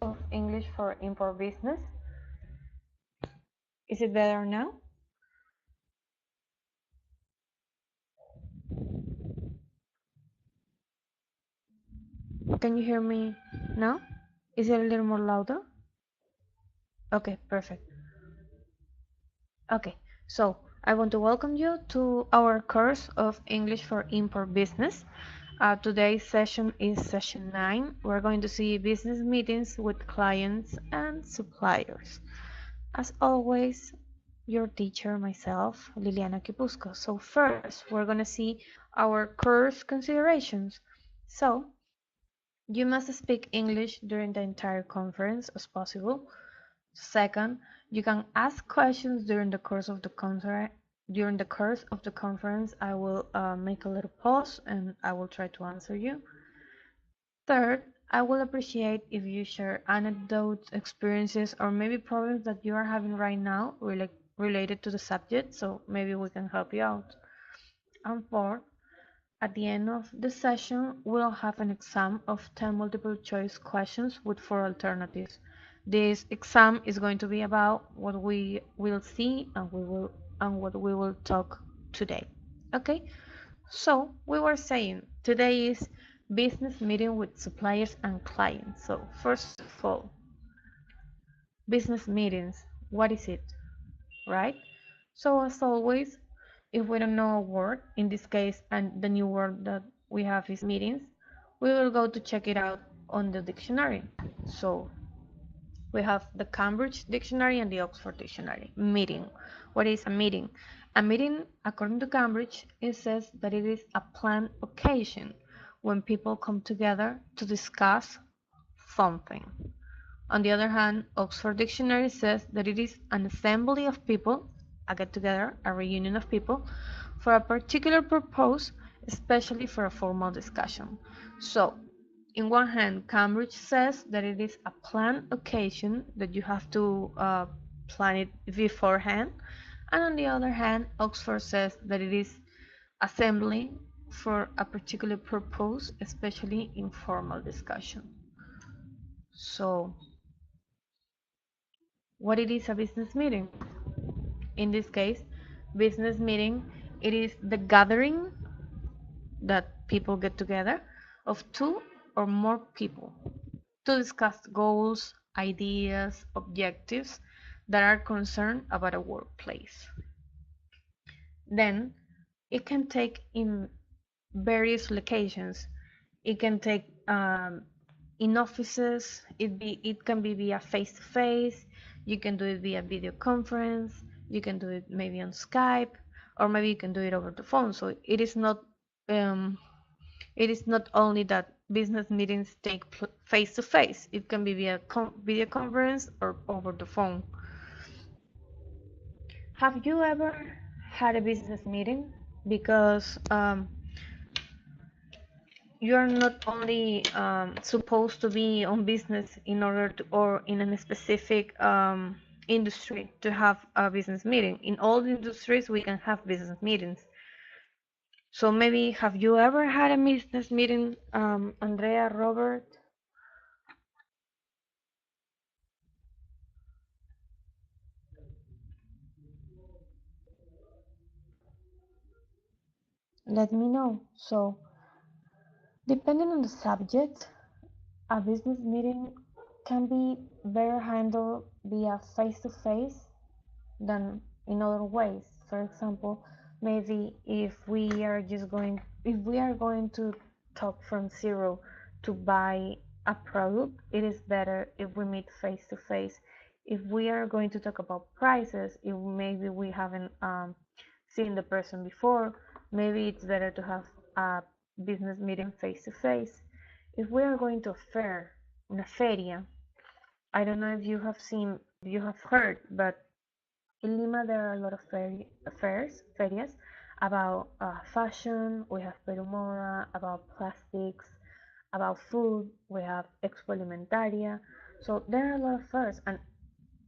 of English for import business. Is it better now? Can you hear me now? Is it a little more louder? Okay, perfect. Okay, so I want to welcome you to our course of English for import business. Today's session is session 9. We're going to see business meetings with clients and suppliers. As always, your teacher, myself, Liliana Kipusco. So first, we're going to see our course considerations. So, you must speak English during the entire conference as possible. Second, you can ask questions during the course of the conference. During the course of the conference, I will make a little pause and I will try to answer you. Third, I will appreciate if you share anecdotes, experiences, or maybe problems that you are having right now related to the subject, so maybe we can help you out. And fourth, at the end of the session, we'll have an exam of 10 multiple choice questions with 4 alternatives. This exam is going to be about what we will see and what we will talk today. Okay? So, we were saying today is business meeting with suppliers and clients. So, first of all, business meetings, what is it, right? So, as always, if we don't know a word, in this case, and the new word that we have is meetings, we will go to check it out on the dictionary. So, we have the Cambridge Dictionary and the Oxford Dictionary. Meeting. What is a meeting? A meeting, according to Cambridge, it says that it is a planned occasion when people come together to discuss something. On the other hand, Oxford Dictionary says that it is an assembly of people, a get together, a reunion of people, for a particular purpose, especially for a formal discussion. So, in one hand, Cambridge says that it is a planned occasion that you have to plan it beforehand, and on the other hand, Oxford says that it is assembly for a particular purpose, especially in formal discussion. So, what it is a business meeting? In this case, business meeting, it is the gathering that people get together of two or more people to discuss goals, ideas, objectives that are concerned about a workplace. Then it can take in various locations. It can take in offices. It can be via face to face. You can do it via video conference. You can do it maybe on Skype, or maybe you can do it over the phone. So um, it is not only that business meetings take face to face. It can be via video conference or over the phone. Have you ever had a business meeting? Because you are not only supposed to be on business in order to, or in a specific industry to have a business meeting. In all industries, we can have business meetings. So maybe have you ever had a business meeting, Andrea, Robert? Let me know. So, depending on the subject, a business meeting can be better handled via face to face than in other ways. For example, maybe if we are going to talk from zero to buy a product, it is better if we meet face to face. If we are going to talk about prices, if maybe we haven't seen the person before, maybe it's better to have a business meeting face to face. If we are going to a fair, una feria, I don't know if you have seen, you have heard, but in Lima, there are a lot of ferias about fashion. We have Perumora, about plastics, about food. We have Expo Alimentaria. So there are a lot of fairs, and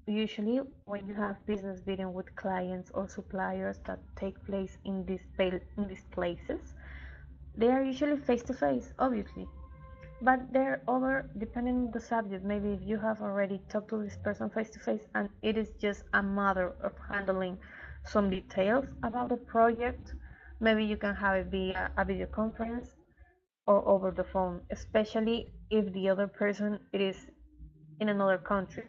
usually when you have business meeting with clients or suppliers that take place in these places, they are usually face to face, obviously. But there are other, depending on the subject, maybe if you have already talked to this person face to face and it is just a matter of handling some details about the project, maybe you can have it via a video conference or over the phone, especially if the other person it is in another country.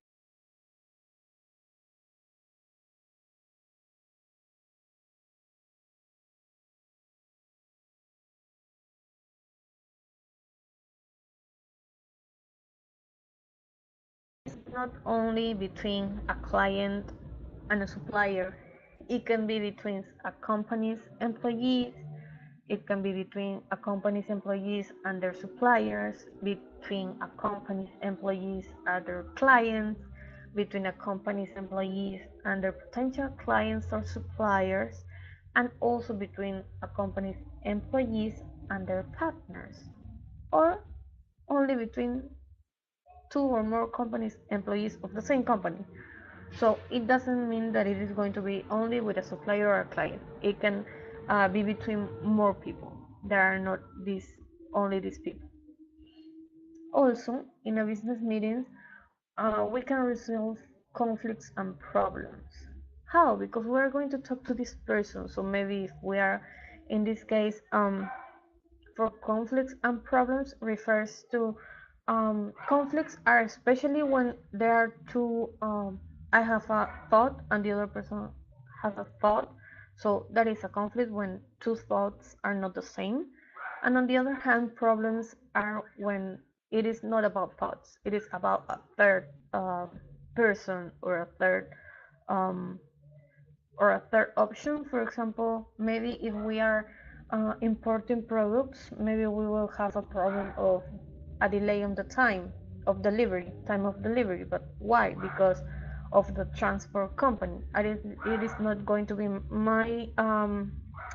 It's not only between a client and a supplier, it can be between a company's employees, it can be between a company's employees and their suppliers, between a company's employees and their clients, between a company's employees and their potential clients or suppliers, and also between a company's employees and their partners, or only between two or more companies employees of the same company. So it doesn't mean that it is going to be only with a supplier or a client. It can be between more people. There are not these only these people. Also, in a business meeting, we can resolve conflicts and problems. How? Because we are going to talk to this person. So maybe if we are, in this case, for conflicts and problems refers to conflicts are especially when there are two I have a thought and the other person has a thought, so that is a conflict when two thoughts are not the same. And on the other hand, problems are when it is not about thoughts, it is about a third person um, or a third option. For example, maybe if we are importing products, maybe we will have a problem of a delay on the time of delivery. But why? Because of the transport company. It is not going to be my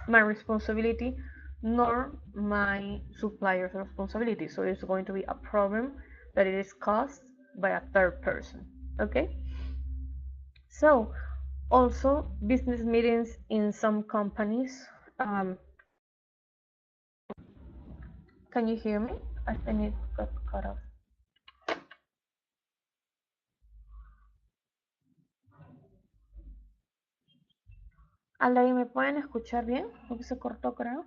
responsibility nor my supplier's responsibility. So it's going to be a problem that it is caused by a third person. Okay? So also, business meetings in some companies. Um, can you hear me? I think it got cut off. Alain, ¿me pueden escuchar bien? Porque se cortó, creo.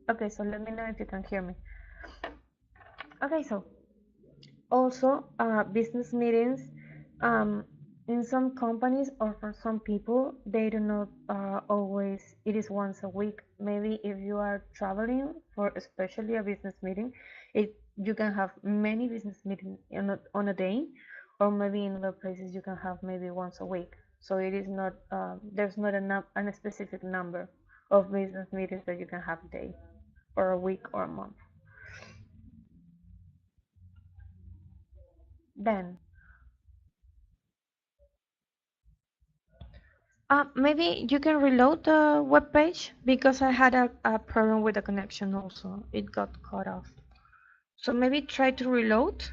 Okay, so let me know if you can hear me. Okay, so also business meetings um, in some companies or for some people they do not always it is once a week. Maybe if you are traveling for especially a business meeting, it you can have many business meetings on a day, or maybe in other places you can have maybe once a week. So it is not there's not a specific number of business meetings that you can have a day or a week or a month. Then maybe you can reload the web page because I had a problem with the connection also. It got cut off. So maybe try to reload.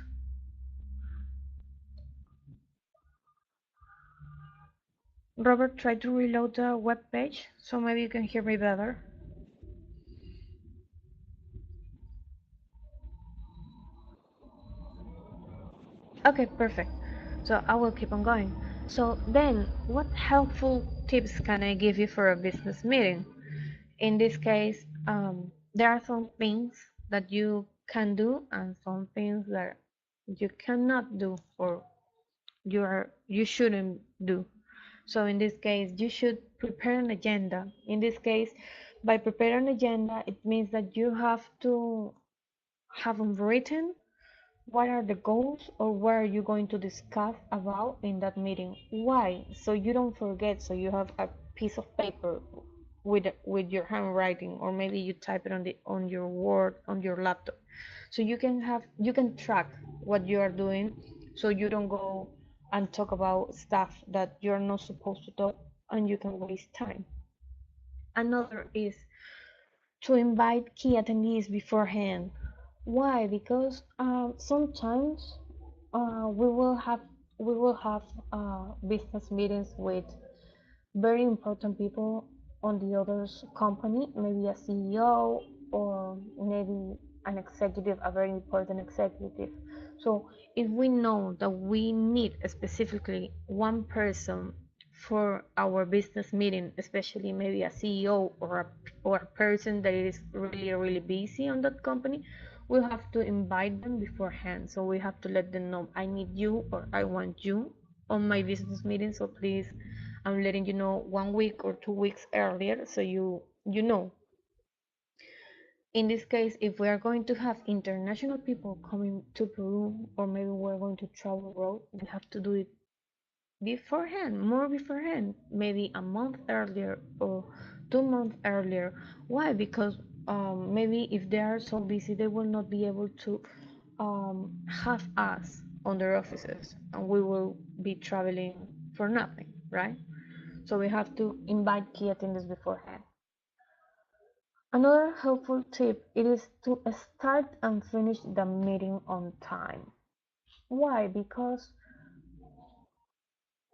Robert, try to reload the web page so maybe you can hear me better. Okay, perfect. So I will keep on going. So then, what helpful tips can I give you for a business meeting? In this case, there are some things that you can do and some things that you cannot do or you shouldn't do. So in this case, you should prepare an agenda. In this case, by preparing an agenda, it means that you have to have them written what are the goals or what are you going to discuss about in that meeting. Why? So you don't forget, so you have a piece of paper with your handwriting, or maybe you type it on your word on your laptop, so you can track what you are doing, so you don't go and talk about stuff that you're not supposed to talk and you can waste time. Another is to invite key attendees beforehand. Why? Because sometimes uh, we will have business meetings with very important people on the other's company, maybe a CEO or maybe an executive, a very important executive. So if we know that we need specifically one person for our business meeting, especially maybe a CEO or a person that is really busy on that company, we have to invite them beforehand. So we have to let them know, I need you or I want you on my business meeting. So please, I'm letting you know 1 week or 2 weeks earlier, so you know. In this case, if we are going to have international people coming to Peru, or maybe we're going to travel abroad, we have to do it beforehand, more beforehand, maybe a month earlier or 2 months earlier. Why? Because maybe if they are so busy, they will not be able to have us on their offices, and we will be traveling for nothing, right? So we have to invite key attendees beforehand. Another helpful tip it is to start and finish the meeting on time. Why? Because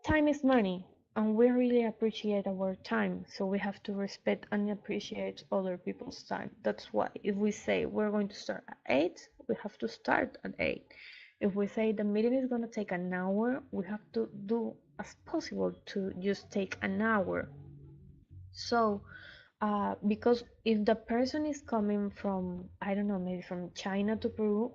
time is money, and we really appreciate our time, so we have to respect and appreciate other people's time. That's why if we say we're going to start at 8, we have to start at 8. If we say the meeting is going to take an hour, we have to do as possible to just take an hour. So because if the person is coming from, I don't know, maybe from China to Peru,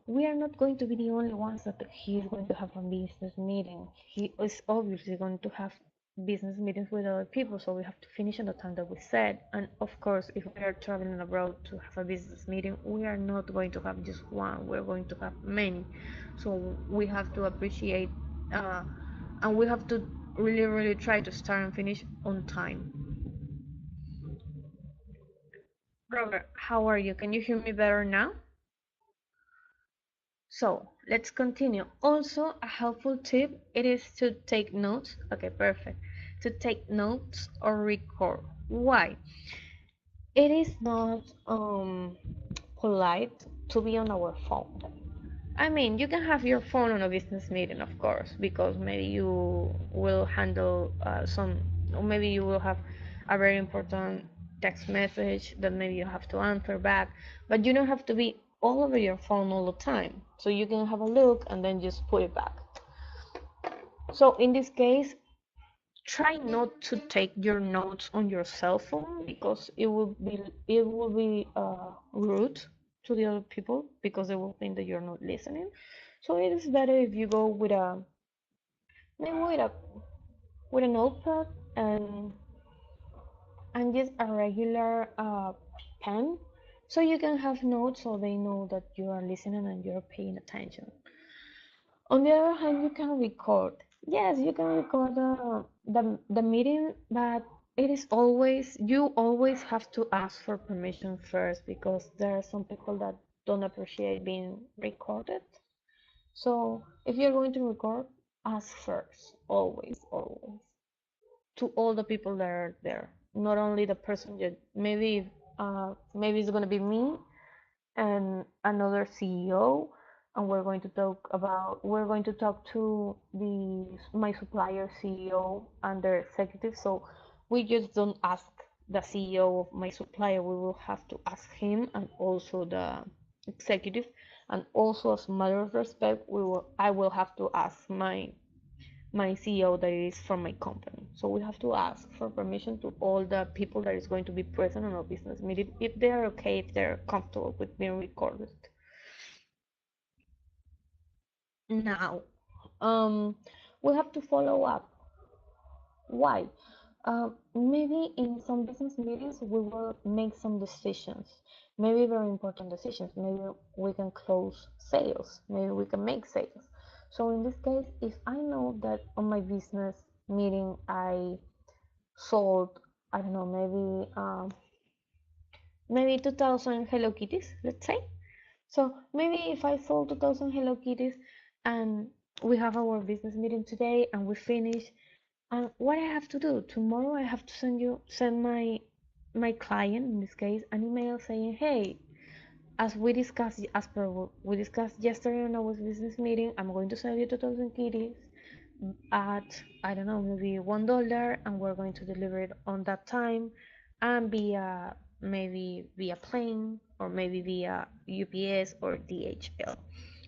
we are not going to be the only ones that he is going to have a business meeting. He is obviously going to have business meetings with other people, so we have to finish on the time that we said. And of course, if we are traveling abroad to have a business meeting, we are not going to have just one, we're going to have many. So we have to appreciate and we have to really try to start and finish on time. Robert, how are you? Can you hear me better now? So let's continue. Also, a helpful tip it is to take notes. Okay, perfect. To take notes or record. Why? It is not polite to be on our phone. I mean, you can have your phone on a business meeting, of course, because maybe you will handle some, or maybe you will have a very important text message that maybe you have to answer back, but you don't have to be all over your phone all the time. So you can have a look and then just put it back. So in this case, try not to take your notes on your cell phone because it will be rude to the other people because they will think that you're not listening. So it is better if you go with a maybe with a notepad and just a regular pen, so you can have notes so they know that you are listening and you're paying attention. On the other hand, you can record. Yes, you can record the meeting, but it is always you always have to ask for permission first because there are some people that don't appreciate being recorded. So if you're going to record, ask first, always, to all the people that are there, not only the person you maybe it's gonna be me and another CEO, and we're going to talk to the my supplier CEO and their executive. So we just don't ask the CEO of my supplier, we will have to ask him and also the executive, and also as a matter of respect, I will have to ask my CEO that is from my company. So we have to ask for permission to all the people that is going to be present on our business meeting if they are okay, if they're comfortable with being recorded. Now, um, we have to follow up. Why? Maybe in some business meetings we will make some decisions, maybe very important decisions. Maybe we can close sales, maybe we can make sales. So in this case, if I know that on my business meeting I sold, I don't know, maybe 2000 Hello Kitties, let's say. So maybe if I sold 2000 Hello Kitties and we have our business meeting today and we finish, and what I have to do tomorrow, I have to send my client in this case an email saying, hey, as we discussed, as per what we discussed yesterday in our business meeting, I'm going to sell you 2000 kitties. at, I don't know, maybe $1, and we're going to deliver it on that time, and via maybe via plane or maybe via UPS or DHL.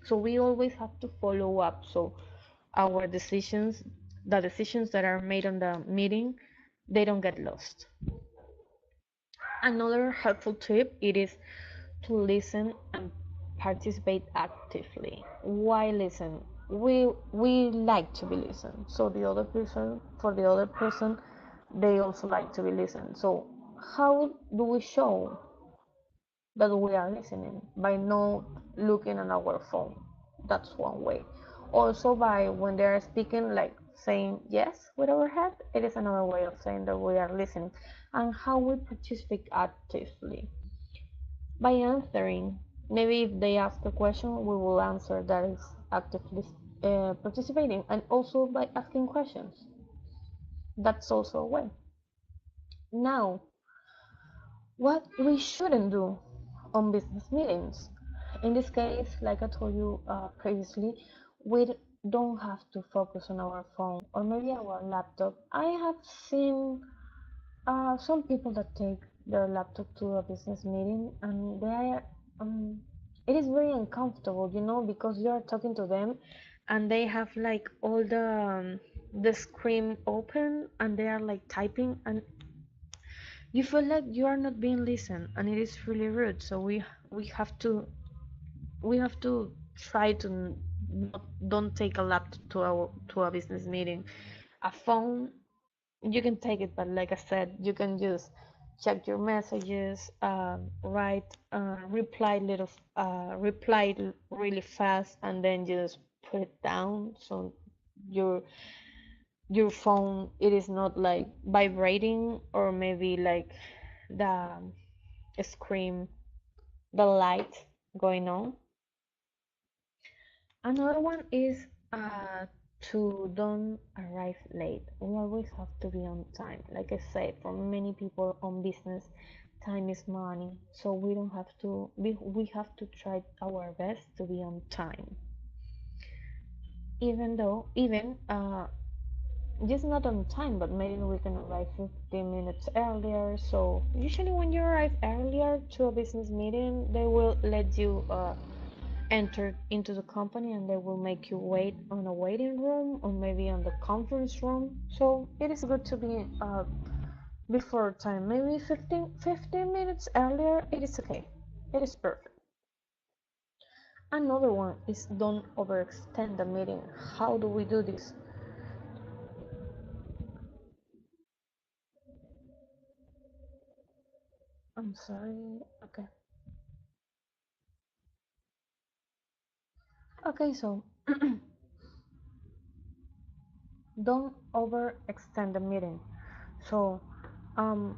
So we always have to follow up so our decisions, the decisions that are made on the meeting, they don't get lost. Another helpful tip it is to listen and participate actively. Why listen? We like to be listened. So the other person, for the other person, they also like to be listened. So how do we show that we are listening? By not looking at our phone. That's one way. Also by when they are speaking, like saying yes with our head, it is another way of saying that we are listening. And how we participate actively by answering. Maybe if they ask a question, we will answer that is actively participating, and also by asking questions. That's also a way. Now, what we shouldn't do on business meetings. In this case, like I told you previously, we don't have to focus on our phone or maybe our laptop. I have seen some people that take their laptop to a business meeting and they are, it is very uncomfortable, because you are talking to them and they have like all the screen open and they are like typing and you feel like you are not being listened and it is really rude. So we have to we have to try to not, don't take a laptop to a business meeting. A phone you can take it, but like I said, you can just check your messages, write, reply really fast, and then just put it down. So your your phone it is not like vibrating or maybe like the screen, the light going on. Another one is to don't arrive late. We always have to be on time. Like I said, for many people on business, time is money. So we don't have to we have to try our best to be on time. Even just not on time, but maybe we can arrive 15 minutes earlier. So usually when you arrive earlier to a business meeting, they will let you enter into the company and they will make you wait on a waiting room or maybe on the conference room. So it is good to be before time, maybe 15 minutes earlier. It is okay, it is perfect. Another one is don't overextend the meeting. How do we do this? I'm sorry. Okay. Okay, so don't overextend the meeting. So um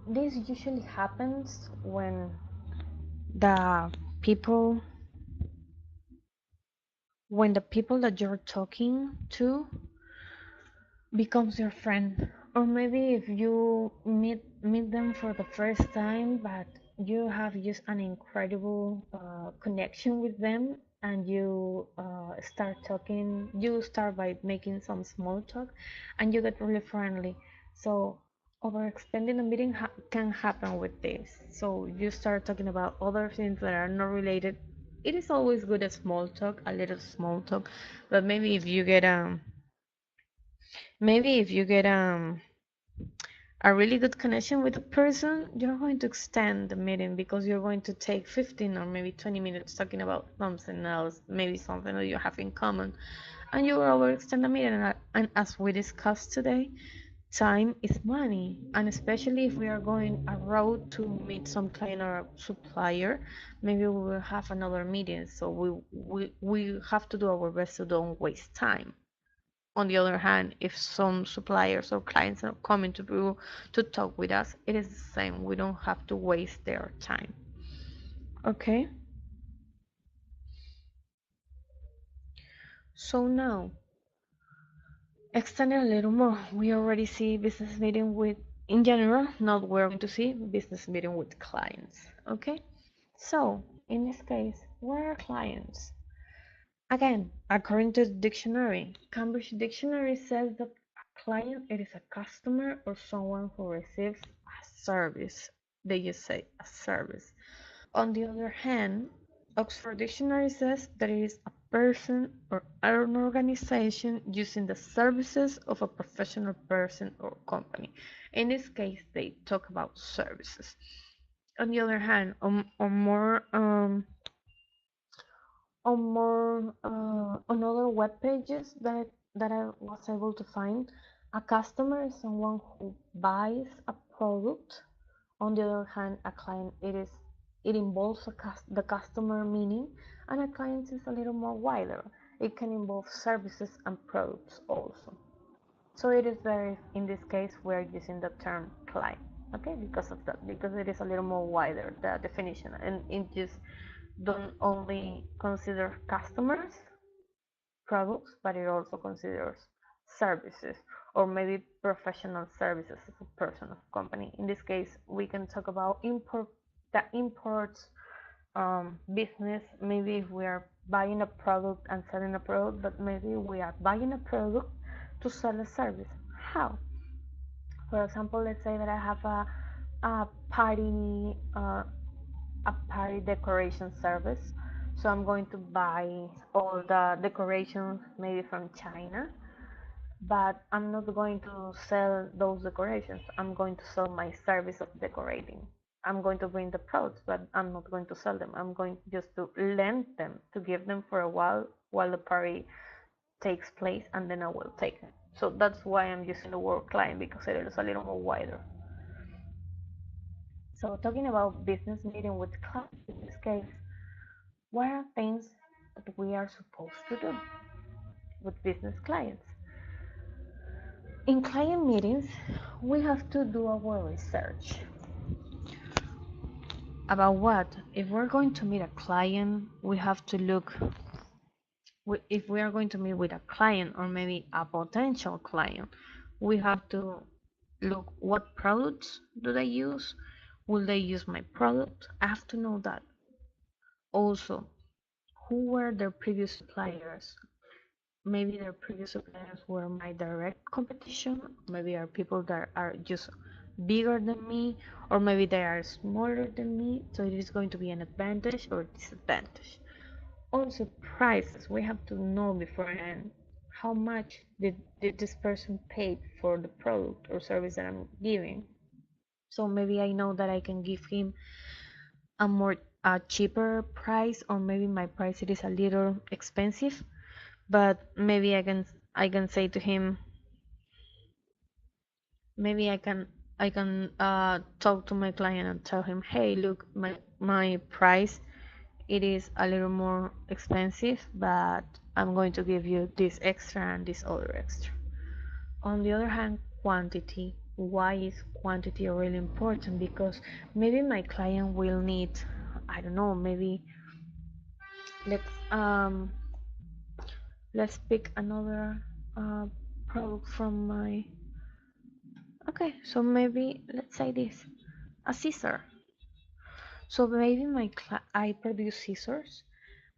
this usually happens the people when the people that you're talking to becomes your friend, or maybe if you meet them for the first time but you have just an incredible connection with them and you start talking, you start by making some small talk and you get really friendly. So overextending a meeting can happen with this. So you start talking about other things that are not related. It is always good at small talk, a little small talk, but maybe if you get a really good connection with a person, you're going to extend the meeting because you're going to take 15 or maybe 20 minutes talking about something else, maybe something that you have in common, and you will overextend the meeting. And as we discussed today, time is money, and especially if we are going a road to meet some client or supplier, maybe we will have another meeting. So we have to do our best to don't waste time. On the other hand, if some suppliers or clients are coming to talk with us, it is the same. We don't have to waste their time. Okay, so now extending a little more, we already see business meeting with, in general, now we're going to see business meeting with clients. Okay, so in this case, what are clients? Again, according to the dictionary, Cambridge Dictionary says that a client it is a customer or someone who receives a service. They just say a service. On the other hand, Oxford Dictionary says that it is a person or an organization using the services of a professional person or company. In this case, they talk about services. On the other hand, on other web pages that I was able to find, a customer is someone who buys a product. On the other hand, a client it involves the customer meaning, and a client is a little more wider. It can involve services and products also. So it is very, in this case, we're using the term client, okay, because of that, because it is a little more wider, the definition, and it just don't only consider customers, products, but it also considers services or maybe professional services as a person of company. In this case, we can talk about the imports business. Maybe if we are buying a product and selling a product, but maybe we are buying a product to sell a service. How? For example, let's say that I have a party a party decoration service. So I'm going to buy all the decorations maybe from China, but I'm not going to sell those decorations. I'm going to sell my service of decorating. I'm going to bring the products, but I'm not going to sell them. I'm going just to lend them, to give them for a while the party takes place, and then I will take it. So that's why I'm using the word client, because it is a little more wider. So talking about business meeting with clients in this case, what are things that we are supposed to do with business clients? In client meetings, we have to do our research. About what? If we're going to meet a client, we have to look. If we are going to meet with a client or maybe a potential client, we have to look what products do they use. Will they use my product? I have to know that. Also, who were their previous suppliers? Maybe their previous suppliers were my direct competition. Maybe are people that are just bigger than me, or maybe they are smaller than me. So it is going to be an advantage or disadvantage. Also, prices. We have to know beforehand how much did this person pay for the product or service that I'm giving. So maybe I know that I can give him a cheaper price, or maybe my price it is a little expensive, but maybe I can say to him, maybe I can talk to my client and tell him, hey, look, my price it is a little more expensive, but I'm going to give you this extra and this other extra. On the other hand, quantity. Why is quantity really important? Because maybe my client will need, I don't know, maybe let's um let's pick another uh, product from my. Okay, so maybe let's say this, a scissor. So maybe I produce scissors,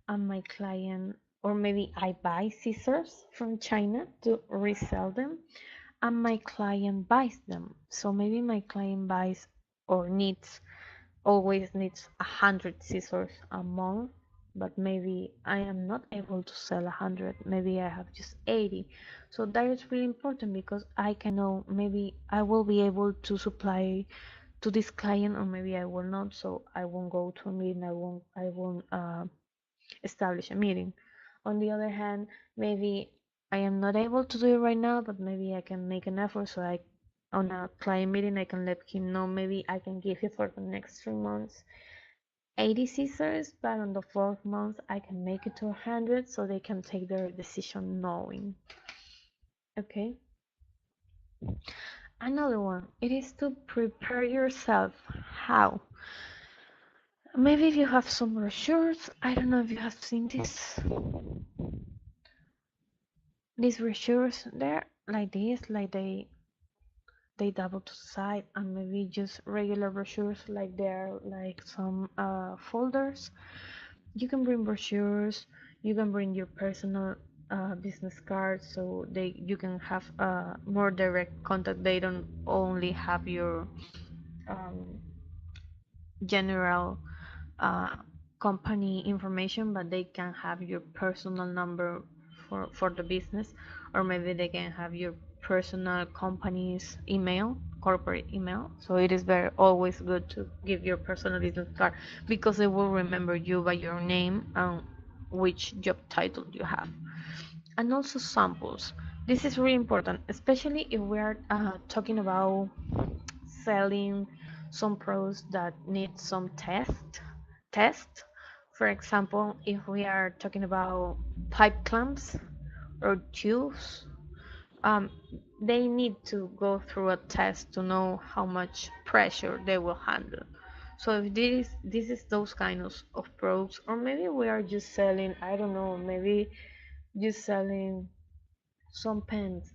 and my client, or maybe I buy scissors from China to resell them, and my client buys them. So maybe my client buys or always needs 100 scissors a month, but maybe I am not able to sell 100. Maybe I have just 80. So that is really important, because I can know maybe I will be able to supply to this client, or maybe I will not. So I won't go to a meeting. I won't establish a meeting. On the other hand, maybe I am not able to do it right now, but maybe I can make an effort, so on a client meeting, I can let him know maybe I can give you for the next 3 months 80 scissors, but on the fourth month I can make it to 100, so they can take their decision knowing. Okay. Another one, it is to prepare yourself. How? Maybe if you have some brochures, I don't know if you have seen this. These brochures, they're like this, like they double to the side, and maybe just regular brochures, like they're like some folders. You can bring brochures, You can bring your personal business card so you can have more direct contact. They don't only have your um, general uh, company information, but they can have your personal number for the business, or maybe they can have your personal company's email, corporate email. So it is very always good to give your personal business card because they will remember you by your name and which job title you have. And also samples. This is really important, especially if we are talking about selling some products that need some test. For example, if we are talking about pipe clamps or tubes, um, they need to go through a test to know how much pressure they will handle. So if this is those kinds of products, or maybe we are just selling, I don't know, maybe just selling some pens.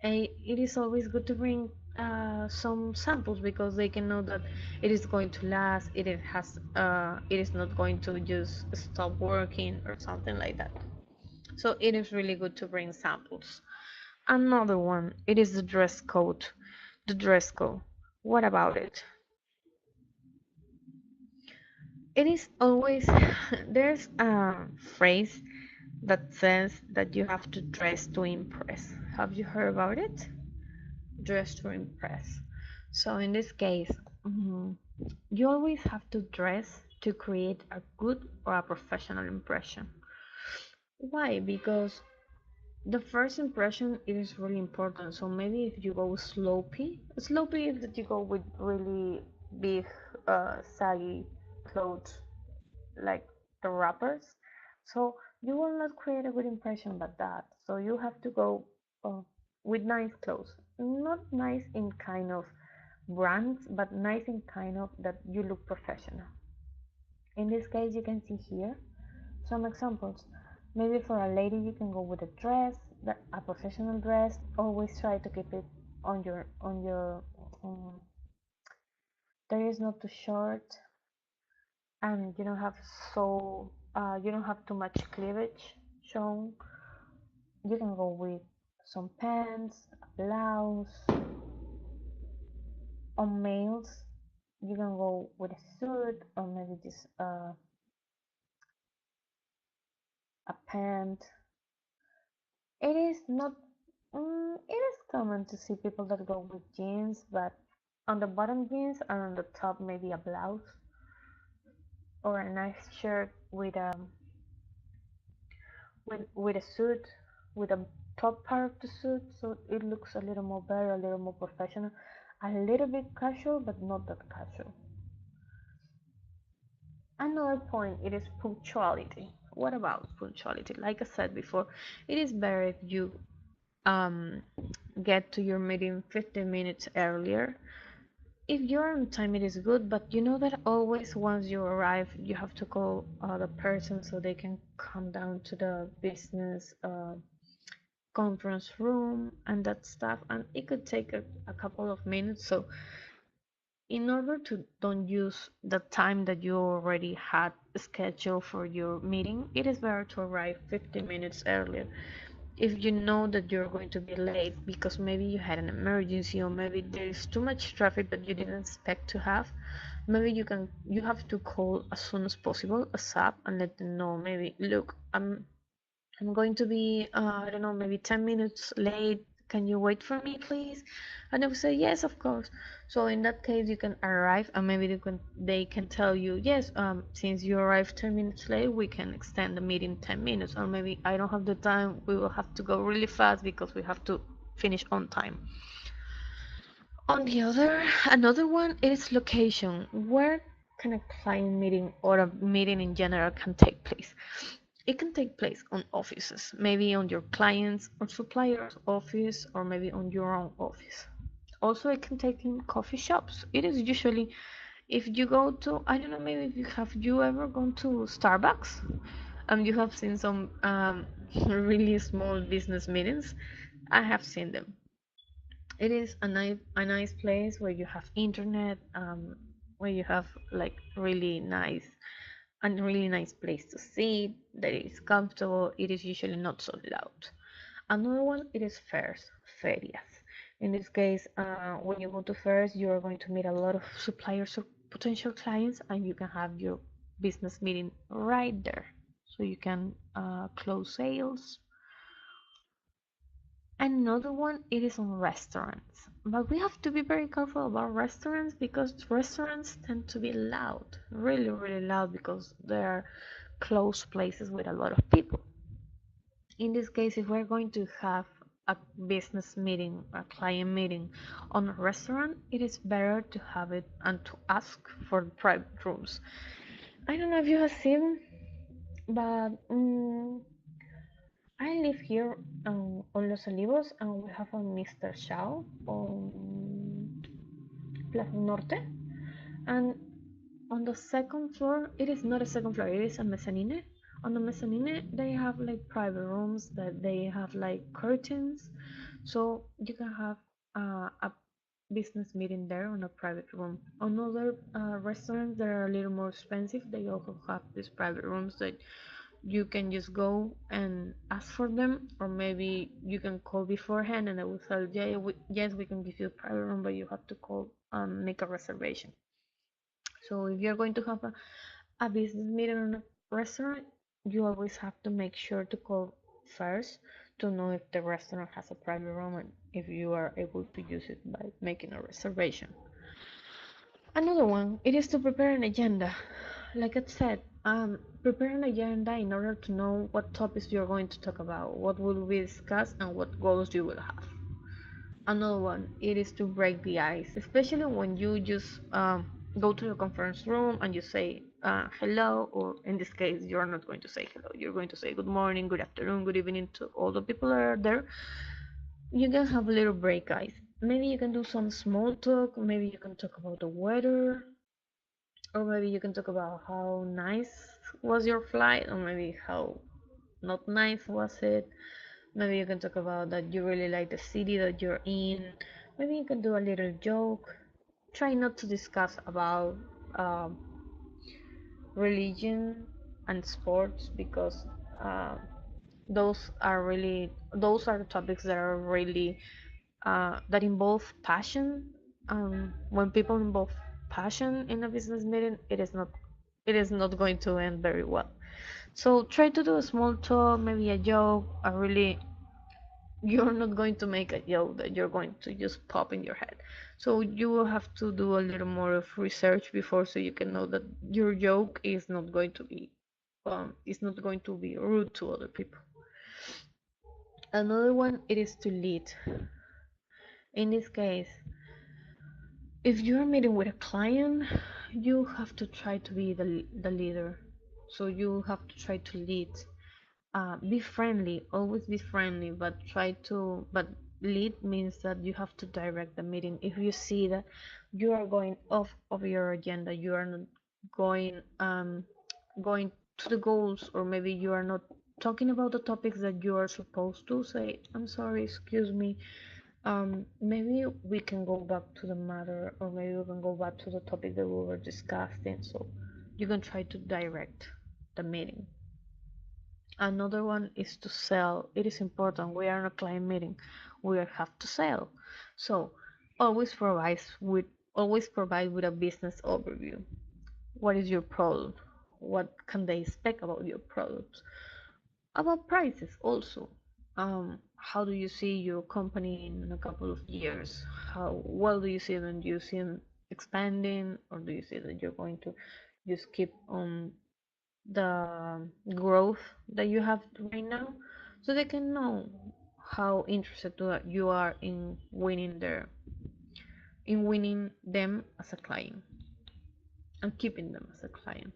It is always good to bring some samples because they can know that it is going to last. It is not going to just stop working or something like that. So it is really good to bring samples. Another one, it is the dress code. The dress code. What about it? It is always there's a phrase that says that you have to dress to impress. Have you heard about it? Dress to impress. So in this case, you always have to dress to create a good or a professional impression. Why? Because the first impression is really important. So maybe if you go sloppy is that you go with really big, saggy clothes like the rappers. So you will not create a good impression about that. So you have to go uh, with nice clothes, not nice in kind of brands, but nice in kind of that you look professional. In this case, you can see here some examples. Maybe for a lady, you can go with a dress, a professional dress. Always try to keep it on your. Um, there is not too short, and you don't have too much cleavage shown. You can go with some pants, a blouse. On males, you can go with a suit or maybe just a pant. It is not. It is common to see people that go with jeans, but on the bottom jeans and on the top maybe a blouse or a nice shirt with a suit with a top part of the suit, so it looks a little more better, a little more professional, a little bit casual, but not that casual. Another point it is punctuality. What about punctuality? Like I said before, it is better if you um, get to your meeting 15 minutes earlier. If you're on time, it is good, but you know that always once you arrive, you have to call the person so they can come down to the business conference room and that stuff, and it could take a couple of minutes. So in order to don't use the time that you already had scheduled for your meeting, it is better to arrive 15 minutes earlier. If you know that you're going to be late because maybe you had an emergency or maybe there is too much traffic that you didn't expect to have, maybe you have to call as soon as possible a SAP and let them know, maybe look, I'm going to be, I don't know, maybe 10 minutes late. Can you wait for me, please? And they will say, yes, of course. So in that case, you can arrive and maybe they can tell you, yes, since you arrived 10 minutes late, we can extend the meeting 10 minutes. Or maybe I don't have the time, we will have to go really fast because we have to finish on time. On the another one is location. Where can a client meeting or a meeting in general can take place? It can take place on offices, maybe on your client's or supplier's office, or maybe on your own office. Also, it can take in coffee shops. It is usually if you go to, I don't know, maybe if you ever gone to Starbucks? You have seen some really small business meetings. I have seen them. It is a nice place where you have internet, where you have like really nice a really nice place to sit, that is comfortable, it is usually not so loud. Another one, it is fairs, ferias. In this case, when you go to fairs, you are going to meet a lot of suppliers or potential clients, and you can have your business meeting right there. So you can close sales. Another one, it is on restaurants. But we have to be very careful about restaurants because restaurants tend to be loud, really, really loud because they're close places with a lot of people. In this case, if we're going to have a business meeting, a client meeting on a restaurant, it is better to have it and to ask for private rooms. I don't know if you have seen, but I live here on Los Olivos, and we have a Mr. Shao on Plaza Norte. And on the second floor, it is not a second floor, it is a mezzanine. On the mezzanine, they have like private rooms that they have like curtains, so you can have a business meeting there on a private room. On other restaurants that are a little more expensive, they also have these private rooms that you can just go and ask for them, or maybe you can call beforehand and they will tell you, yeah, yes, we can give you a private room, but you have to call and make a reservation. So if you're going to have a business meeting in a restaurant, you always have to make sure to call first to know if the restaurant has a private room and if you are able to use it by making a reservation. Another one, it is to prepare an agenda. Like I said, prepare an agenda in order to know what topics you're going to talk about, what will be discussed, and what goals you will have. Another one, it is to break the ice, especially when you just go to the conference room and you say hello, or in this case, you're not going to say hello. You're going to say good morning, good afternoon, good evening to all the people that are there. You can have a little break, guys. Maybe you can do some small talk. Maybe you can talk about the weather, or maybe you can talk about how nice was your flight, or maybe how not nice was it. Maybe you can talk about that you really like the city that you're in. Maybe you can do a little joke. Try not to discuss about um, religion and sports because uh, those are the topics that are really that involve passion. When people involve passion in a business meeting, it is not going to end very well. So try to do a small talk, maybe a joke, a really you're not going to make a joke that you're going to just pop in your head. So you will have to do a little more of research before so you can know that your joke is not going to be rude to other people. Another one, it is to lead. In this case, if you're meeting with a client, you have to try to be the leader. So you have to try to lead. Be friendly, always be friendly, but lead means that you have to direct the meeting. If you see that you are going off of your agenda, you are not going to the goals, or maybe you are not talking about the topics that you are supposed to say, I'm sorry, excuse me, maybe we can go back to the matter, or maybe we can go back to the topic that we were discussing, so you can try to direct the meeting. Another one is to sell. It is important. We are in a client meeting. We have to sell. So always provide with a business overview. What is your product? What can they expect about your product? About prices also. How do you see your company in a couple of years? How well do you see them? Do you see them expanding, or do you see that you're going to just keep on the growth that you have right now, so they can know how interested you are in winning them as a client and keeping them as a client.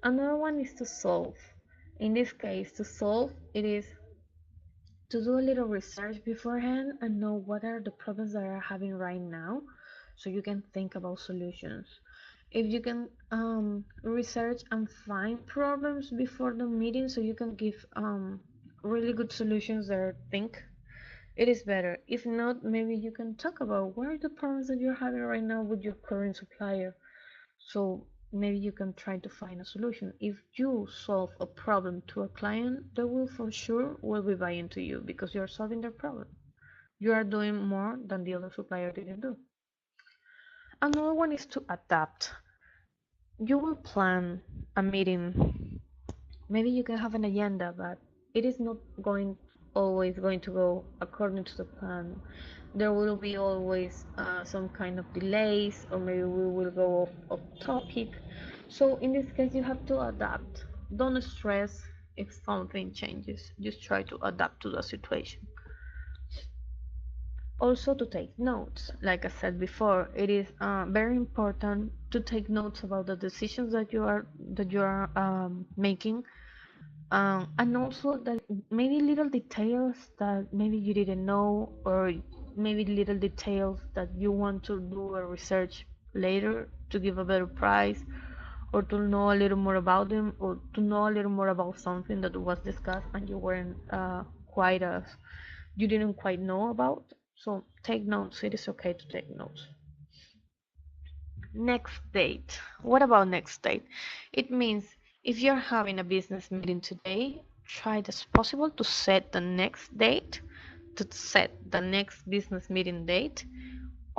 Another one is to solve. In this case, to solve, it is to do a little research beforehand and know what are the problems that are having right now, so you can think about solutions. If you can research and find problems before the meeting, so you can give really good solutions that think, it is better. If not, maybe you can talk about what are the problems that you're having right now with your current supplier, so maybe you can try to find a solution. If you solve a problem to a client, they will for sure will be buying to you because you're solving their problem. You are doing more than the other supplier didn't do. Another one is to adapt. You will plan a meeting. Maybe you can have an agenda, but it is not going always going to go according to the plan. There will be always some kind of delays, or maybe we will go off topic. So in this case, you have to adapt. Don't stress if something changes. Just try to adapt to the situation. Also to take notes. Like I said before, it is very important to take notes about the decisions that you are making, and also that maybe little details that maybe you didn't know, or maybe little details that you want to do a research later to give a better price, or to know a little more about them, or to know a little more about something that was discussed and you weren't quite as you didn't quite know about. So take notes. It is okay to take notes. Next date. What about next date? It means if you're having a business meeting today, try as possible to set the next date, to set the next business meeting date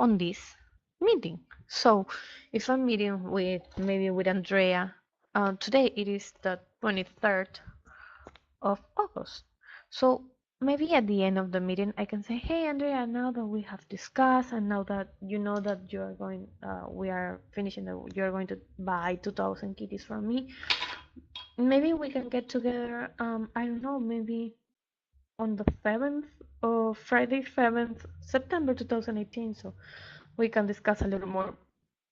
on this meeting. So if I'm meeting with maybe with Andrea, today it is the 23rd of August. So maybe at the end of the meeting, I can say, "Hey, Andrea, now that we have discussed, and now that you know that you are going, we are finishing the, you are going to buy 2,000 kitties from me. Maybe we can get together. I don't know, maybe on the 7th or Friday, 7th September 2018. So we can discuss a little more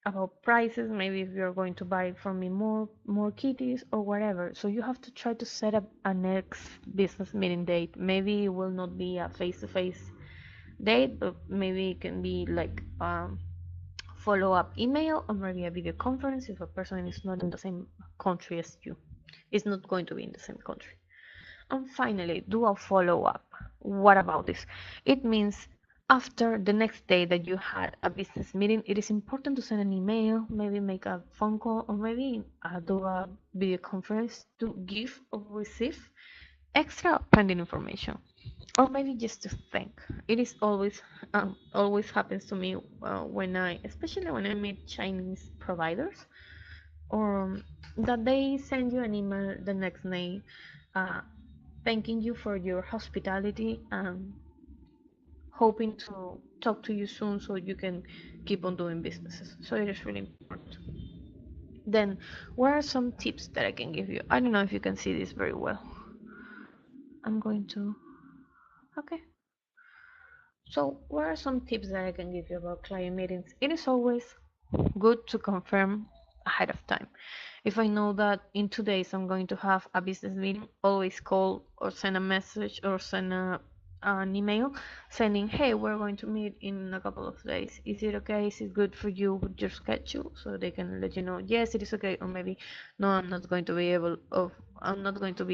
about prices, maybe if you're going to buy from me more kitties or whatever." So you have to try to set up a next business meeting date. Maybe it will not be a face-to-face date, but maybe it can be like follow-up email, or maybe a video conference if a person is not in the same country as you. It's not going to be in the same country. And finally, do a follow-up. What about this? It means after the next day that you had a business meeting, it is important to send an email, maybe make a phone call, or maybe do a video conference to give or receive extra pending information, or maybe just to thank. It is always happens to me especially when I meet Chinese providers, or that they send you an email the next day, uh, thanking you for your hospitality and hoping to talk to you soon so you can keep on doing businesses. So it is really important. Then, what are some tips that I can give you? I don't know if you can see this very well. I'm going to. Okay. So, what are some tips that I can give you about client meetings? It is always good to confirm ahead of time. If I know that in 2 days I'm going to have a business meeting, always call or send a message or send an email saying, "Hey, we're going to meet in a couple of days. Is it okay? Is it good for you with your schedule?" So they can let you know, yes, it is okay, or maybe, no, I'm not going to be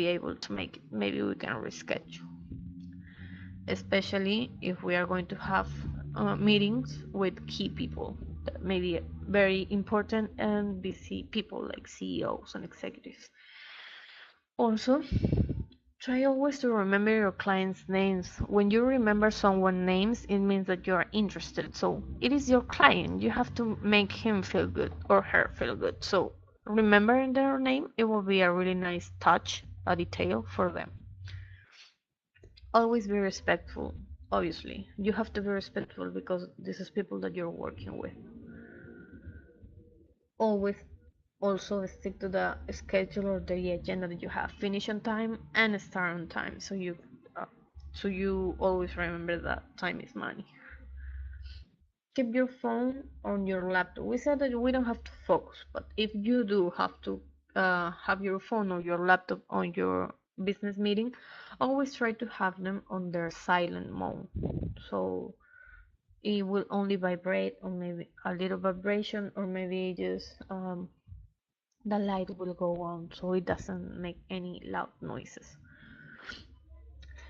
able to make it. Maybe we can reschedule, especially if we are going to have meetings with key people, maybe very important and busy people like CEOs and executives. Also, try always to remember your clients' names. When you remember someone's names, it means that you are interested. So it is your client. You have to make him feel good or her feel good. So remembering their name, it will be a really nice touch, a detail for them. Always be respectful. Obviously, you have to be respectful because this is people that you're working with. Always also stick to the schedule or the agenda that you have. Finish on time and start on time, uh, so you always remember that time is money. Keep your phone on your laptop. We said that we don't have to focus, but if you do have to have your phone or your laptop on your business meeting, always try to have them on their silent mode. So it will only vibrate, or maybe a little vibration, or maybe just the light will go on so it doesn't make any loud noises.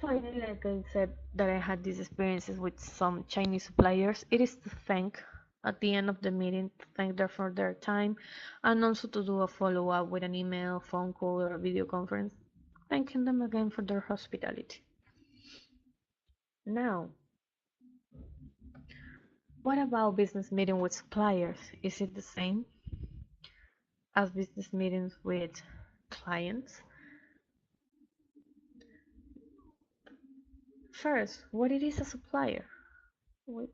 Finally, like I said, that I had these experiences with some Chinese suppliers, it is to thank. at the end of the meeting to thank them for their time and also to do a follow-up with an email, phone call, or video conference, thanking them again for their hospitality. Now, what about business meeting with suppliers? Is it the same as business meetings with clients? First, what it is a supplier? Wait.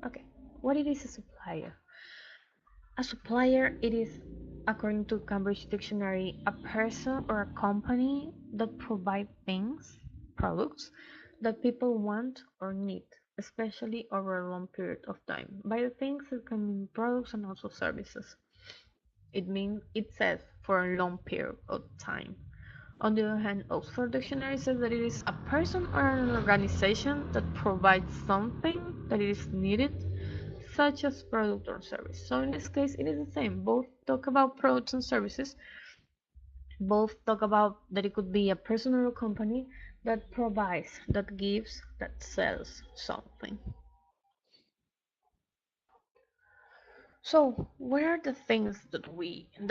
Okay. What it is a supplier? A supplier, it is, according to Cambridge Dictionary, a person or a company that provide things, products, that people want or need, especially over a long period of time. By the things, it can mean products and also services. It says for a long period of time. On the other hand, Oxford Dictionary says that it is a person or an organization that provides something that is needed, such as product or service. So in this case, it is the same. Both talk about products and services. Both talk about that it could be a person or a company that provides, that gives, that sells something. So, what are the things the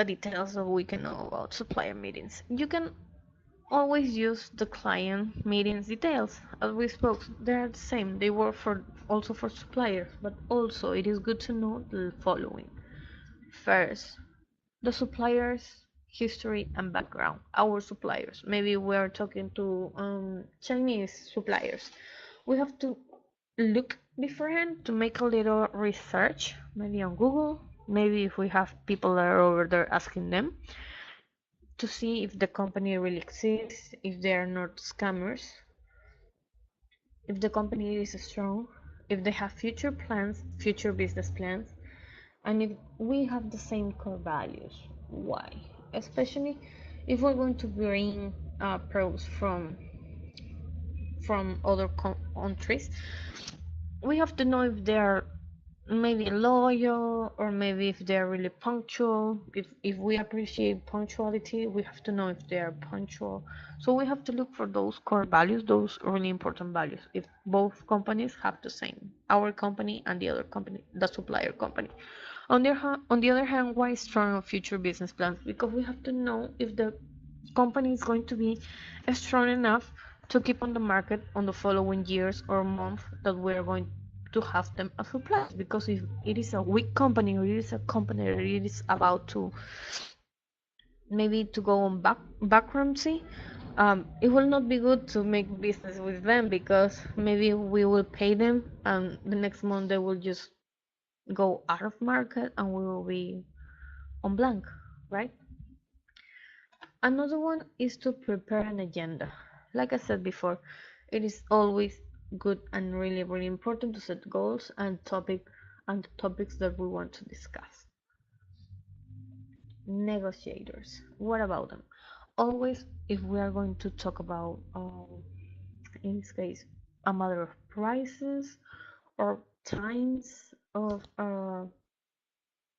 details that we can know about supplier meetings? You can always use the client meetings details. As we spoke, they are the same. They work for also for suppliers, but also it is good to know the following. First, the suppliers' history and background. Our suppliers. Maybe we are talking to Chinese suppliers. We have to look beforehand to make a little research, maybe on Google. Maybe if we have people that are over there asking them to see if the company really exists, if they are not scammers, if the company is strong, if they have future plans, future business plans, and if we have the same core values. Why? Especially if we're going to bring pros from other countries, we have to know if they are maybe loyal or maybe if they're really punctual. If we appreciate punctuality, we have to know if they are punctual. So we have to look for those core values, those really important values, if both companies have the same, our company and the other company, the supplier company. On the other hand, why strong on future business plans? Because we have to know if the company is going to be strong enough to keep on the market on the following years or months that we are going to have them as suppliers. Because if it is a weak company or it is a company that it is about to maybe to go on bankruptcy, it will not be good to make business with them because maybe we will pay them and the next month they will just go out of market and we will be on blank, right? Another one is to prepare an agenda. Like I said before, it is always good and really, really important to set goals and topics that we want to discuss. Negotiators. What about them? Always, if we are going to talk about, in this case, a matter of prices or times of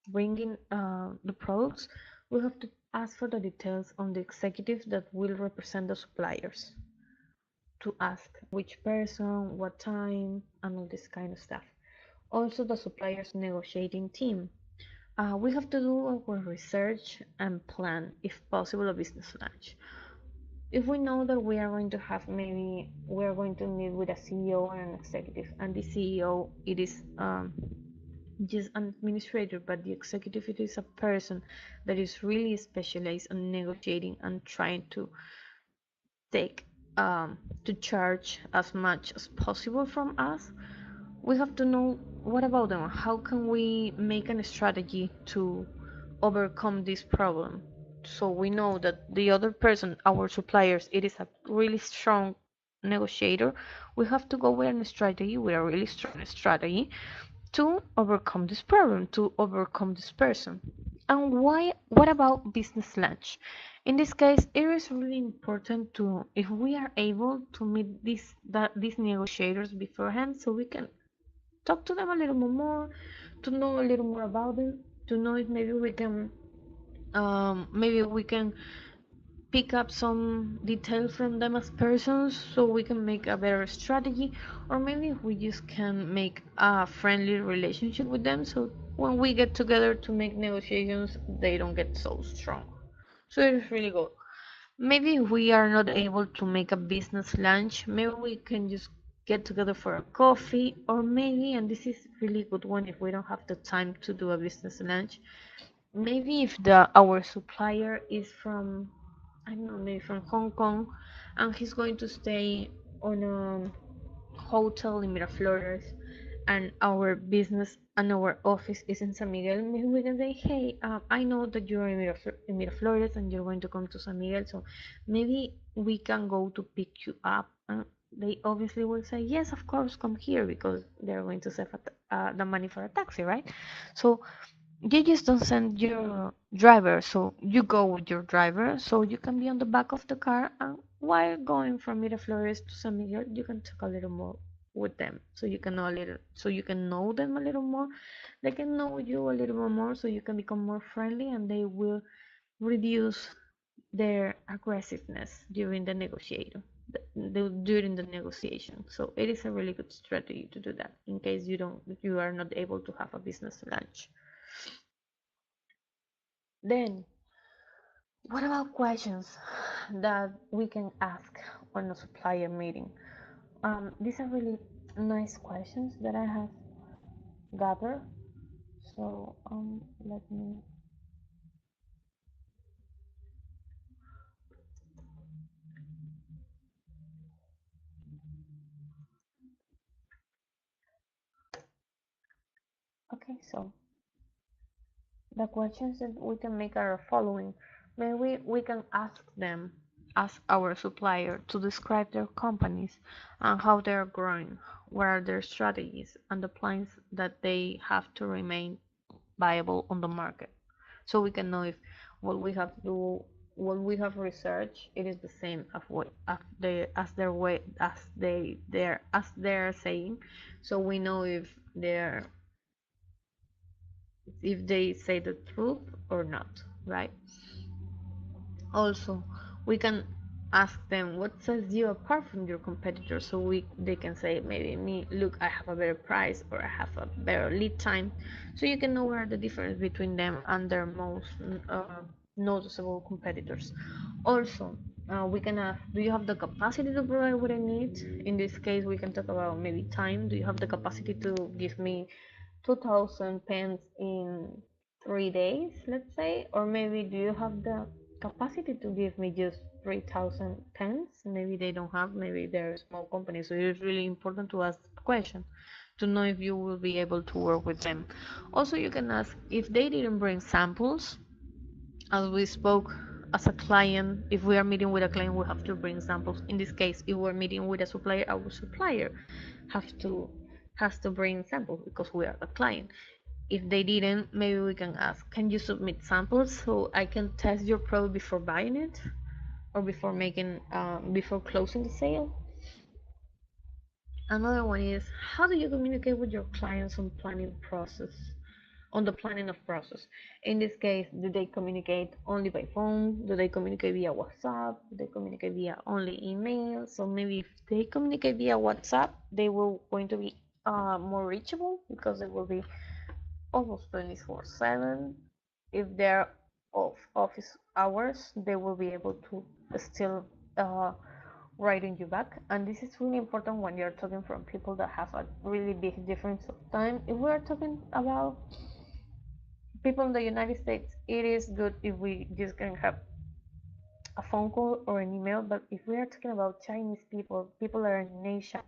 bringing the products, we have to ask for the details on the executive that will represent the suppliers, to ask which person, what time, and all this kind of stuff. Also, the suppliers negotiating team. We have to do our research and plan, if possible, a business lunch. If we know that we are going to have, maybe we are going to meet with a CEO and an executive, and the CEO it is just an administrator, but the executive it is a person that is really specialized on negotiating and trying to take to charge as much as possible from us. We have to know what about them, how can we make a strategy to overcome this problem, so we know that the other person, our suppliers, it is a really strong negotiator. We have to go with a strategy, with a really strong strategy, to overcome this problem, to overcome this person. And why? What about business lunch? In this case, it is really important to, if we are able to meet these negotiators beforehand, so we can talk to them a little more, to know a little more about them, to know if maybe we can pick up some details from them as persons so we can make a better strategy, or maybe we just can make a friendly relationship with them so when we get together to make negotiations they don't get so strong. So it's really good. Maybe we are not able to make a business lunch, maybe we can just get together for a coffee, or maybe, and this is really good one, if we don't have the time to do a business lunch, maybe if the our supplier is from, I don't know, maybe from Hong Kong, and he's going to stay on a hotel in Miraflores, and our business and our office is in San Miguel. Maybe we can say, hey, I know that you're in Miraflores and you're going to come to San Miguel, so maybe we can go to pick you up. And they obviously will say, yes, of course, come here, because they're going to save the money for a taxi, right? So you just don't send your driver, so you go with your driver, so you can be on the back of the car, and while going from Miraflores to San Miguel, you can talk a little more with them, so you can know a little, so you can know them a little more. They can know you a little more, so you can become more friendly, and they will reduce their aggressiveness during the during the negotiation. So it is a really good strategy to do that in case you are not able to have a business lunch. Then, what about questions that we can ask on a supplier meeting? These are really nice questions that I have gathered. So, let me. Okay, so the questions that we can make are following. Maybe we can ask our supplier to describe their companies and how they're growing, what are their strategies, and the plans that they have to remain viable on the market. So we can know if what we have do what we have researched it is the same of what as they're saying. So we know if they say the truth or not, right? Also, we can ask them what sets you apart from your competitors, so they can say maybe me, look, I have a better price or I have a better lead time, so you can know where the difference between them and their most noticeable competitors. Also, we can ask, do you have the capacity to provide what I need? In this case, we can talk about maybe time. Do you have the capacity to give me 2,000 pens in 3 days, let's say? Or maybe do you have the capacity to give me just 3,000 pens? Maybe they don't have, maybe they're a small company. So it's really important to ask the question to know if you will be able to work with them. Also, you can ask if they didn't bring samples. As we spoke, as a client, if we are meeting with a client, we have to bring samples. In this case, if we're meeting with a supplier, our supplier have to has to bring samples because we are the client. If they didn't, maybe we can ask, can you submit samples so I can test your product before buying it or before closing the sale? Another one is, how do you communicate with your clients on the planning of process? In this case, do they communicate only by phone? Do they communicate via WhatsApp? Do they communicate via only email? So maybe if they communicate via WhatsApp, they will going to be more reachable because they will be almost 24/7. If they're off office hours, they will be able to still writing you back. And this is really important when you're talking from people that have a really big difference of time. If we're talking about people in the United States, it is good if we just can have a phone call or an email. But if we are talking about Chinese people that are in Asia,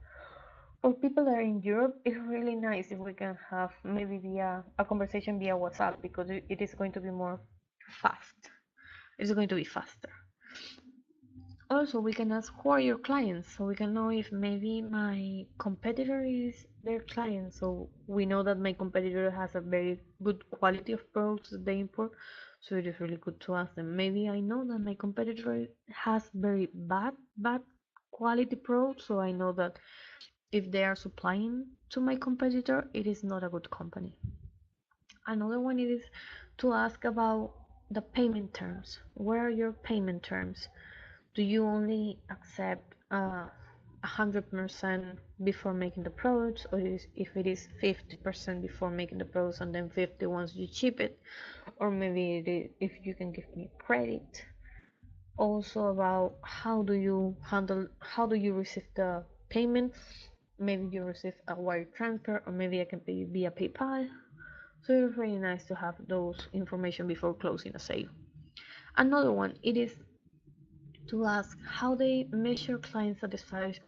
or people that are in Europe, it's really nice if we can have maybe via a conversation via WhatsApp because it is going to be more fast. It's going to be faster. Also, we can ask who are your clients, so we can know if maybe my competitor is their client. So we know that my competitor has a very good quality of products that they import, so it is really good to ask them. Maybe I know that my competitor has very bad quality products, so I know that if they are supplying to my competitor, it is not a good company. Another one is to ask about the payment terms. What are your payment terms? Do you only accept 100% before making the products, or if it is 50% before making the products and then 50 once you ship it, or maybe if you can give me credit. Also about how do you receive the payment. Maybe you receive a wire transfer, or maybe I can pay via PayPal. So it's really nice to have those information before closing a sale. Another one, it is to ask how they measure client satisfaction,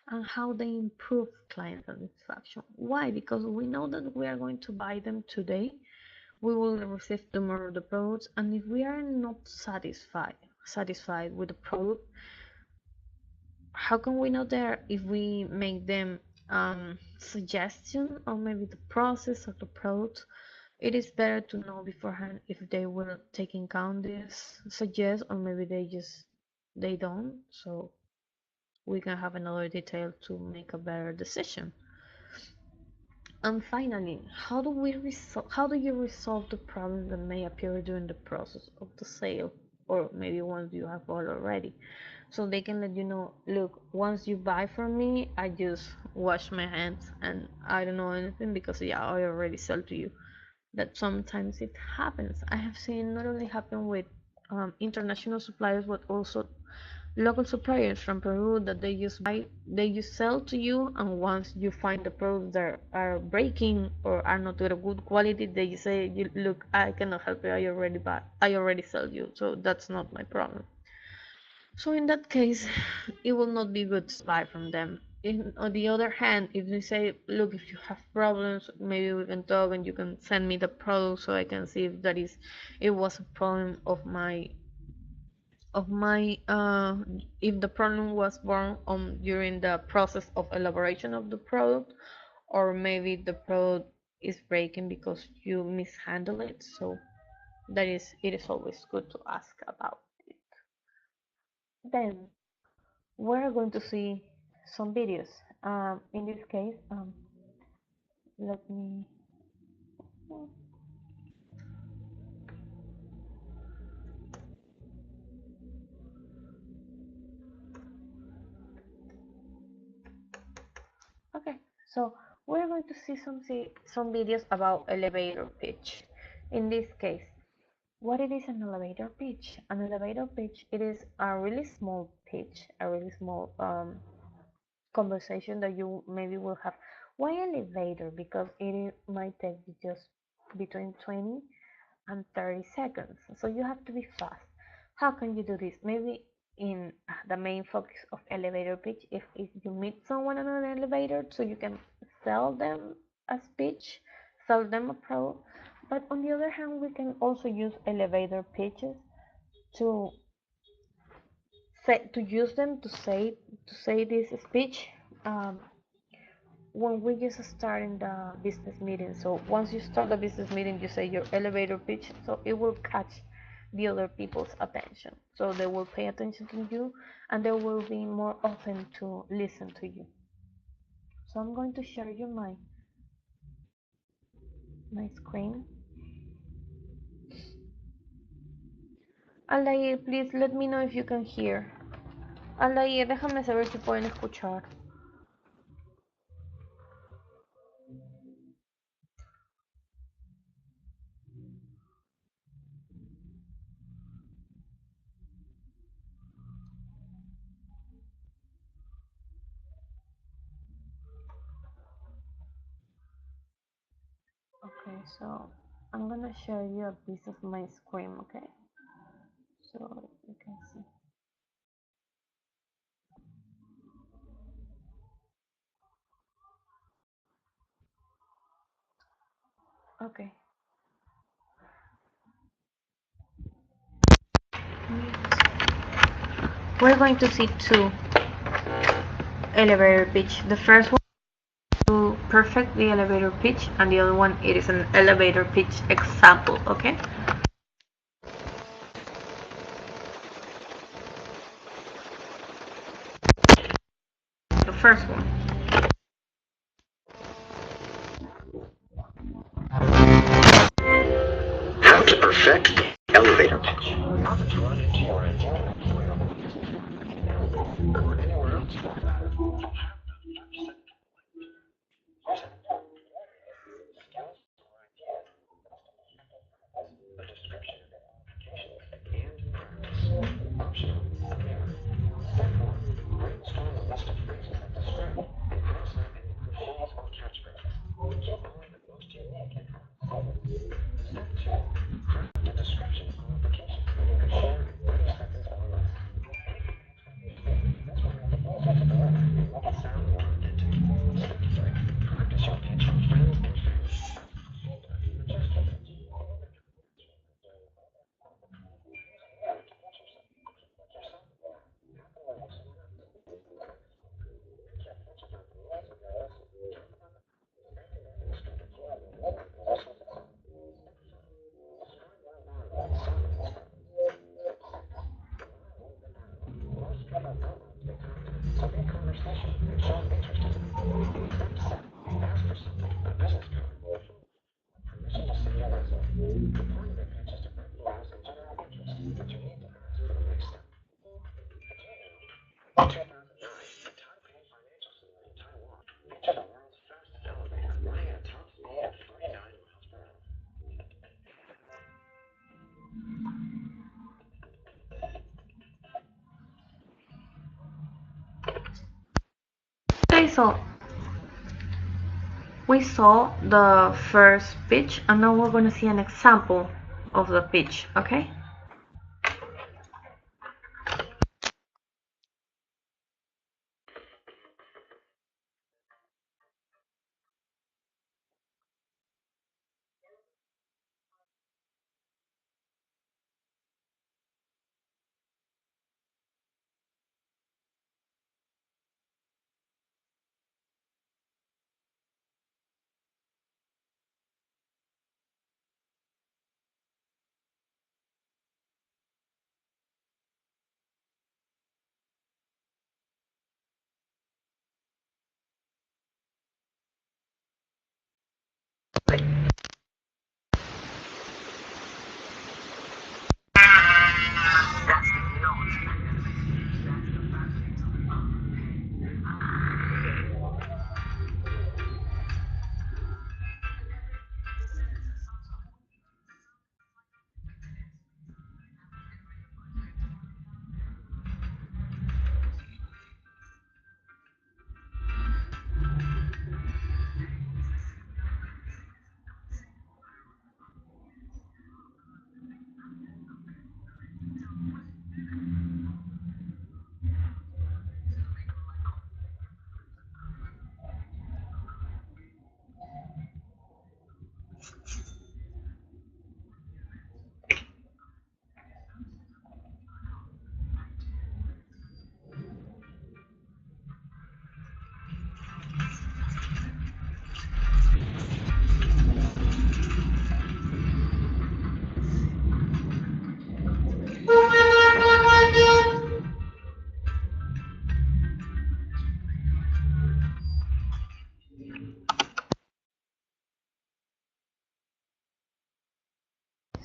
and how they improve client satisfaction. Why? Because we know that we are going to buy them today, we will receive tomorrow the products, and if we are not satisfied with the product, how can we know there if we make them suggestion, or maybe the process of the product? It is better to know beforehand if they will take in count this suggest, or maybe they don't, so we can have another detail to make a better decision. And finally, how do you resolve the problems that may appear during the process of the sale, or maybe once you have bought already? So they can let you know, look, once you buy from me, I just wash my hands and I don't know anything because yeah, I already sell to you. That sometimes it happens. I have seen not only happen with international suppliers, but also local suppliers from Peru that they just sell to you, and once you find the products that are breaking or are not of good quality, they say, look, I cannot help you. I already sell you, so that's not my problem. So in that case, it will not be good to buy from them. On the other hand, if they say, look, if you have problems, maybe we can talk and you can send me the product so I can see if it was a problem of my if the problem was born during the process of elaboration of the product, or maybe the product is breaking because you mishandle it. So it is always good to ask about it. Then we're going to see some videos. In this case, let me. Okay, so we're going to see some videos about elevator pitch. In this case, what it is an elevator pitch? An elevator pitch, it is a really small pitch, a really small conversation that you maybe will have. Why elevator? Because might take you just between 20 and 30 seconds. So you have to be fast. How can you do this? Maybe in the main focus of elevator pitch, if you meet someone on an elevator, so you can sell them a speech, sell them a pro. But on the other hand, we can also use elevator pitches to use them to say this speech um, when we just start in the business meeting. So once you start the business meeting, you say your elevator pitch, so it will catch the other people's attention. So they will pay attention to you, and they will be more open to listen to you. So I'm going to share you my screen. Aldair, please let me know if you can hear. Aldair, déjame saber si pueden escuchar. Okay, so I'm gonna share you a piece of my screen, okay? So you can see. Okay. We're going to see two elevator pitch. The first one to perfect the elevator pitch, and the other one it is an elevator pitch example, okay? The first one. How to perfect the elevator pitch. Okay, so we saw the first pitch and now we're going to see an example of the pitch, okay?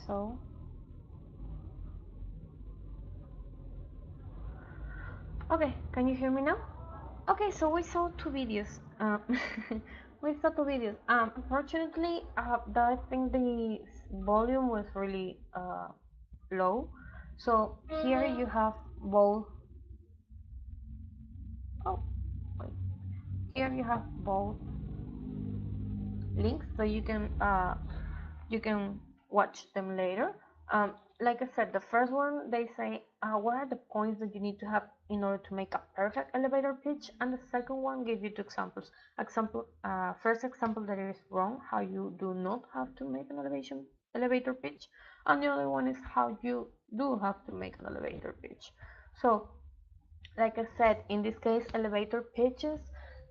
So, okay, can you hear me now? Okay, so we saw two videos. We saw two videos. Unfortunately, I think the volume was really low. So here you have both. Oh, wait. Here you have both links, so you can watch them later. Like I said, the first one they say what are the points that you need to have in order to make a perfect elevator pitch, and the second one gives you two examples. First example that is wrong, how you do not have to make an elevator pitch, and the other one is how you do have to make an elevator pitch. So, like I said, in this case, elevator pitches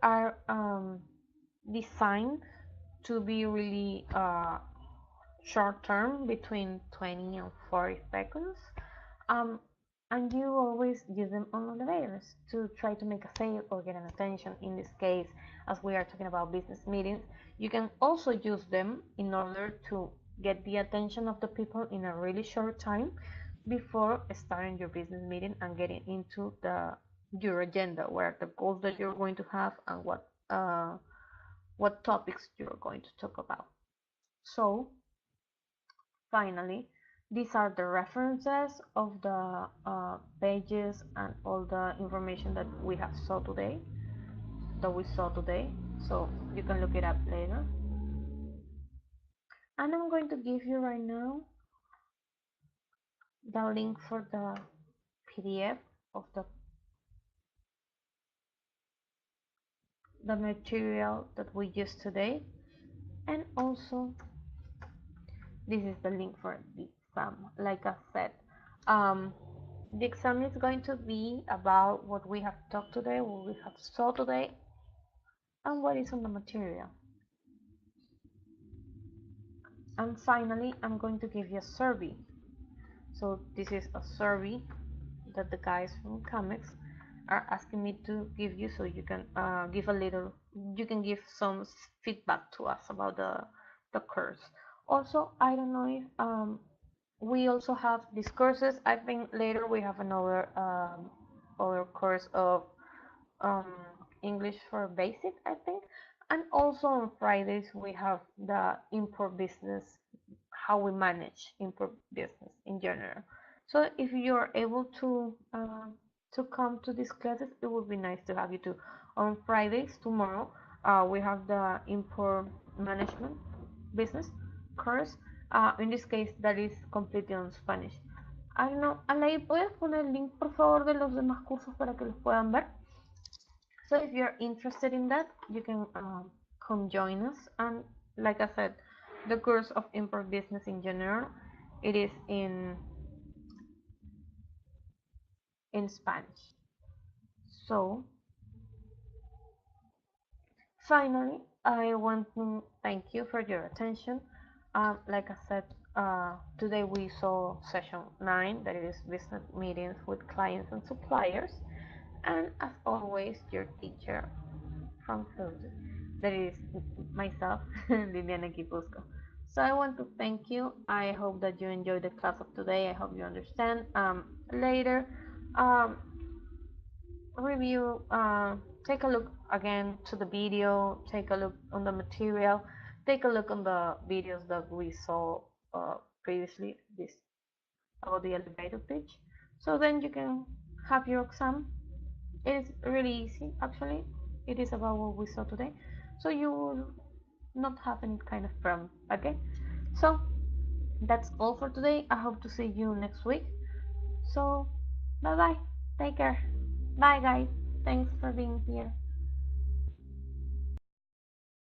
are designed to be really short term, between 20 and 40 seconds. Um, and you always use them on elevators to try to make a sale or get an attention. In this case, as we are talking about business meetings, you can also use them in order to get the attention of the people in a really short time before starting your business meeting and getting into your agenda, where the goals that you're going to have and what topics you're going to talk about. So finally, these are the references of the pages and all the information that we saw today. So you can look it up later. And I'm going to give you right now the link for the PDF of the material that we used today. And also, this is the link for the exam. Like I said, the exam is going to be about what we have talked today, what we have saw today, and what is on the material. And finally, I'm going to give you a survey. So this is a survey that the guys from Comics are asking me to give you, so you can give some feedback to us about the course. Also, I don't know if we also have these courses. I think later we have another other course of um, English for basic, I think. And also on Fridays we have the import business, how we manage import business in general. So if you're able to come to these classes, it would be nice to have you too. On Fridays tomorrow, we have the import management business course. In this case, that is completely on Spanish. I don't know, Alay, ¿puedes poner el link por favor de los demás cursos para que los puedan ver? So if you're interested in that, you can come join us. And like I said, the course of import business in general, it is in Spanish. So finally, I want to thank you for your attention. Like I said, today we saw session 9, that is business meetings with clients and suppliers. And as always, your teacher from Thursday. That is myself, Liliana Kipusco. So I want to thank you. I hope that you enjoyed the class of today. I hope you understand. Later, um, review, take a look again to the video, take a look on the material, take a look on the videos that we saw previously, this about the elevator pitch. So then you can have your exam. It is really easy, actually. It is about what we saw today. So you will not have any kind of problem, okay? So that's all for today. I hope to see you next week. So bye bye. Take care. Bye, guys. Thanks for being here.